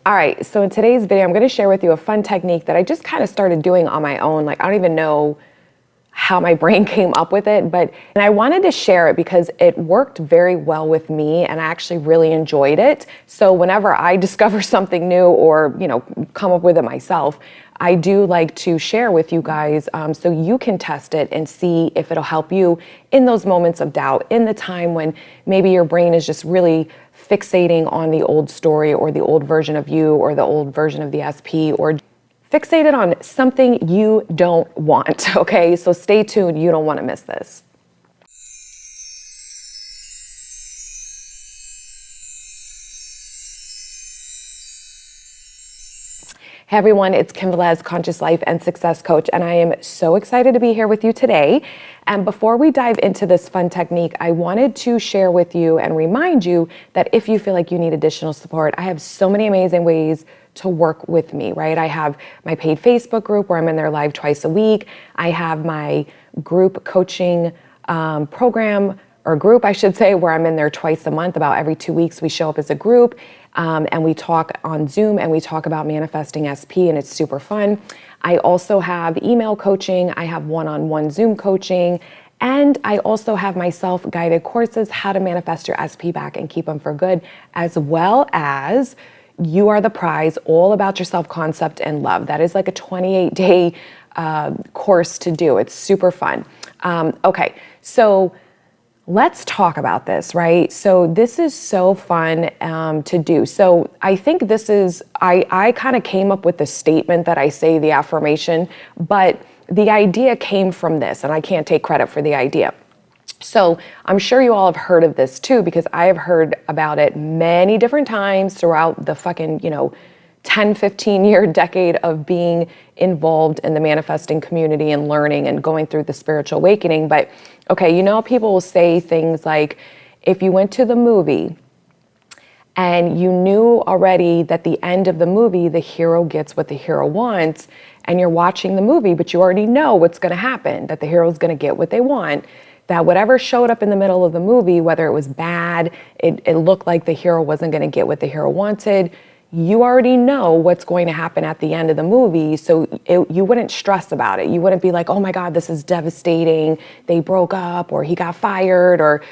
All right, so in today's video, I'm gonna share with you a fun technique that I just kind of started doing on my own. Like, I don't even know how my brain came up with it, and I wanted to share it because it worked very well with me and I actually really enjoyed it. So whenever I discover something new or, come up with it myself, I do like to share with you guys so you can test it and see if it'll help you in those moments of doubt, in the time when maybe your brain is just really fixating on the old story or the old version of you or the old version of the SP, or fixated on something you don't want, okay? So stay tuned, you don't want to miss this. Hey everyone, it's Kim Velez, Conscious Life and Success Coach, and I am so excited to be here with you today. And before we dive into this fun technique, I wanted to share with you and remind you that if you feel like you need additional support, I have so many amazing ways to work with me, right? I have my paid Facebook group where I'm in there live twice a week. I have my group coaching program, or group, I should say, where I'm in there twice a month. About every 2 weeks, we show up as a group and we talk on Zoom and we talk about manifesting SP, and it's super fun. I also have email coaching. I have one-on-one Zoom coaching. And I also have my self-guided courses, how to manifest your SP back and keep them for good, as well as You Are the Prize, all about your self-concept and love. That is like a 28-day course to do. It's super fun. Okay, so let's talk about this, right? So this is so fun to do. So I think this is, I kind of came up with the statement that I say, the affirmation, but the idea came from this, and I can't take credit for the idea. So I'm sure you all have heard of this too, because I have heard about it many different times throughout the fucking, 10, 15 year decade of being involved in the manifesting community and learning and going through the spiritual awakening. But okay, people will say things like, if you went to the movie and you knew already that the end of the movie, the hero gets what the hero wants, and you're watching the movie, but you already know what's gonna happen, that the hero's gonna get what they want, that whatever showed up in the middle of the movie, whether it was bad, it looked like the hero wasn't gonna get what the hero wanted, you already know what's going to happen at the end of the movie, so you wouldn't stress about it. You wouldn't be like, oh my God, this is devastating. They broke up, or he got fired, or,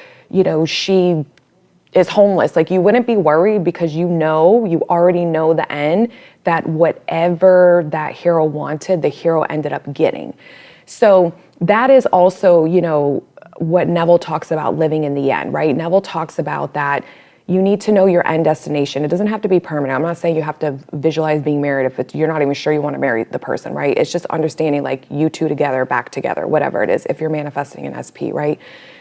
she is homeless. Like, you wouldn't be worried because you already know the end, that whatever that hero wanted, the hero ended up getting. So that is also, what Neville talks about, living in the end, right? Neville talks about that you need to know your end destination. It doesn't have to be permanent. I'm not saying you have to visualize being married if you're not even sure you want to marry the person, right? It's just understanding, like, you two together, back together, whatever it is, if you're manifesting an SP, right?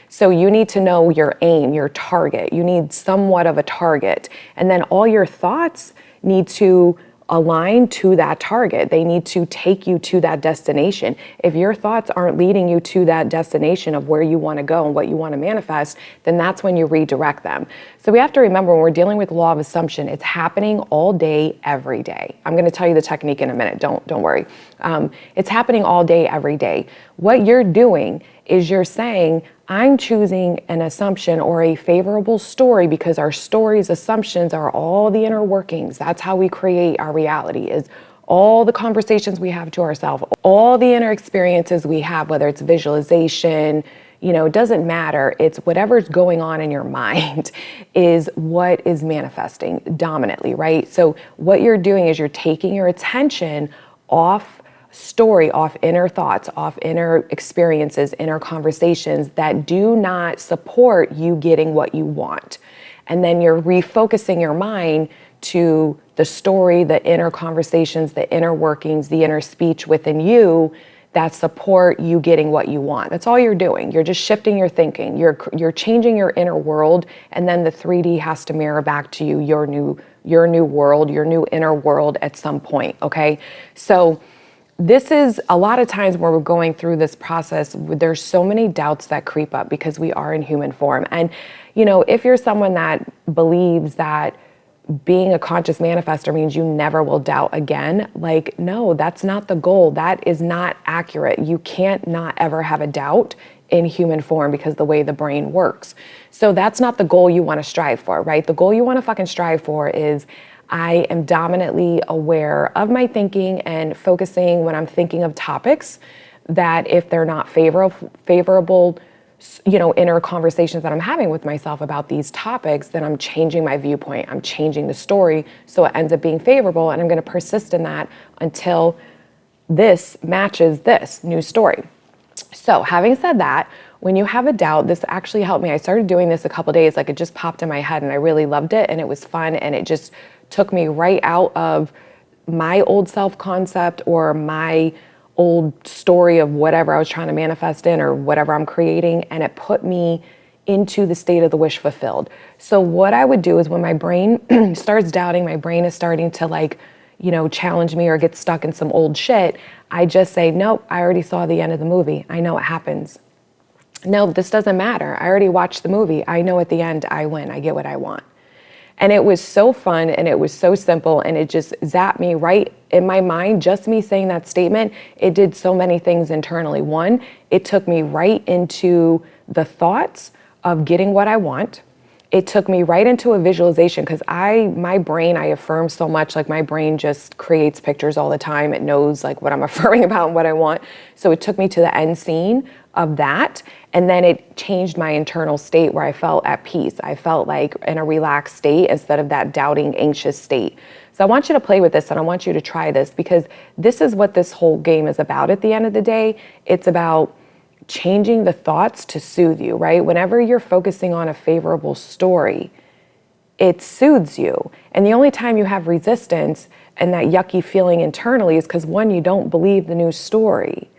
So you need to know your aim, your target. You need somewhat of a target. And then all your thoughts need to align to that target. They need to take you to that destination. If your thoughts aren't leading you to that destination of where you want to go and what you want to manifest, then that's when you redirect them. So we have to remember, when we're dealing with law of assumption, it's happening all day, every day. I'm going to tell you the technique in a minute. Don't worry. It's happening all day, every day. What you're doing is you're saying, I'm choosing an assumption or a favorable story, because our stories, assumptions are all the inner workings. That's how we create our reality, is all the conversations we have to ourselves, all the inner experiences we have, whether it's visualization, it doesn't matter. It's whatever's going on in your mind is what is manifesting dominantly, right? So what you're doing is you're taking your attention off story, off inner thoughts, off inner experiences, inner conversations that do not support you getting what you want. And then you're refocusing your mind to the story, the inner conversations, the inner workings, the inner speech within you that support you getting what you want. That's all you're doing. You're just shifting your thinking. You're changing your inner world, and then the 3D has to mirror back to you your new world, your new inner world at some point, okay? So this is a lot of times where we're going through this process, there's so many doubts that creep up because we are in human form. And, if you're someone that believes that being a conscious manifester means you never will doubt again, like, no, that's not the goal. That is not accurate. You can't not ever have a doubt in human form because the way the brain works. So that's not the goal you want to strive for, right? The goal you want to fucking strive for is, I am dominantly aware of my thinking and focusing when I'm thinking of topics that if they're not favorable, inner conversations that I'm having with myself about these topics, then I'm changing my viewpoint. I'm changing the story so it ends up being favorable, and I'm going to persist in that until this matches this new story. So having said that, when you have a doubt, this actually helped me. I started doing this a couple days, like it just popped in my head and I really loved it and it was fun and it just took me right out of my old self-concept or my old story of whatever I was trying to manifest in or whatever I'm creating, and it put me into the state of the wish fulfilled. So what I would do is when my brain starts doubting, my brain is starting to challenge me or get stuck in some old shit, I just say, nope, I already saw the end of the movie. I know what happens. No, this doesn't matter. I already watched the movie. I know at the end I win. I get what I want. And it was so fun and it was so simple and it just zapped me right in my mind. Just me saying that statement, it did so many things internally. One, it took me right into the thoughts of getting what I want. It took me right into a visualization because my brain, I affirm so much, like my brain just creates pictures all the time. It knows like what I'm affirming about and what I want. So it took me to the end scene of that. And then it changed my internal state where I felt at peace. I felt like in a relaxed state instead of that doubting, anxious state. So I want you to play with this and I want you to try this because this is what this whole game is about at the end of the day. It's about changing the thoughts to soothe you, right? Whenever you're focusing on a favorable story, it soothes you. And the only time you have resistance and that yucky feeling internally is because one, you don't believe the new story.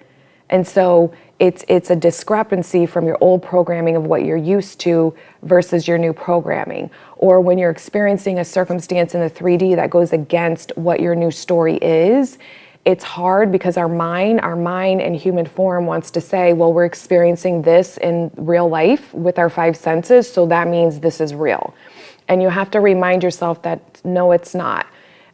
And so it's a discrepancy from your old programming of what you're used to versus your new programming. Or when you're experiencing a circumstance in the 3D that goes against what your new story is, it's hard because our mind in human form wants to say, well, we're experiencing this in real life with our five senses, so that means this is real. And you have to remind yourself that no, it's not.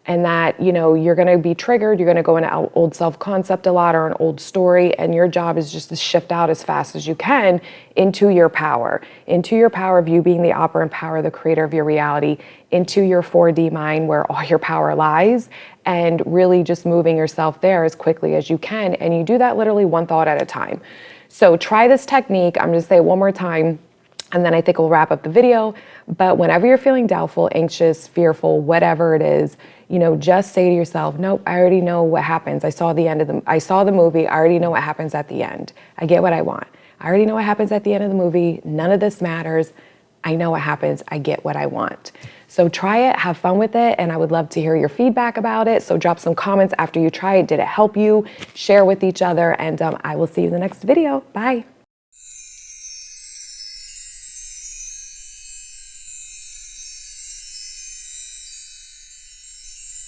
And that, you're going to be triggered, you're going to go into old self-concept a lot or an old story, and your job is just to shift out as fast as you can into your power of you being the operant power, the creator of your reality, into your 4D mind where all your power lies, and really just moving yourself there as quickly as you can. And you do that literally one thought at a time. So try this technique. I'm going to say it one more time, and then I think we'll wrap up the video. But whenever you're feeling doubtful, anxious, fearful, whatever it is, just say to yourself, nope, I already know what happens. I saw the movie. I already know what happens at the end. I get what I want. I already know what happens at the end of the movie. None of this matters. I know what happens. I get what I want. So try it, have fun with it, and I would love to hear your feedback about it. So drop some comments after you try it. Did it help you? Share with each other, and I will see you in the next video. Bye.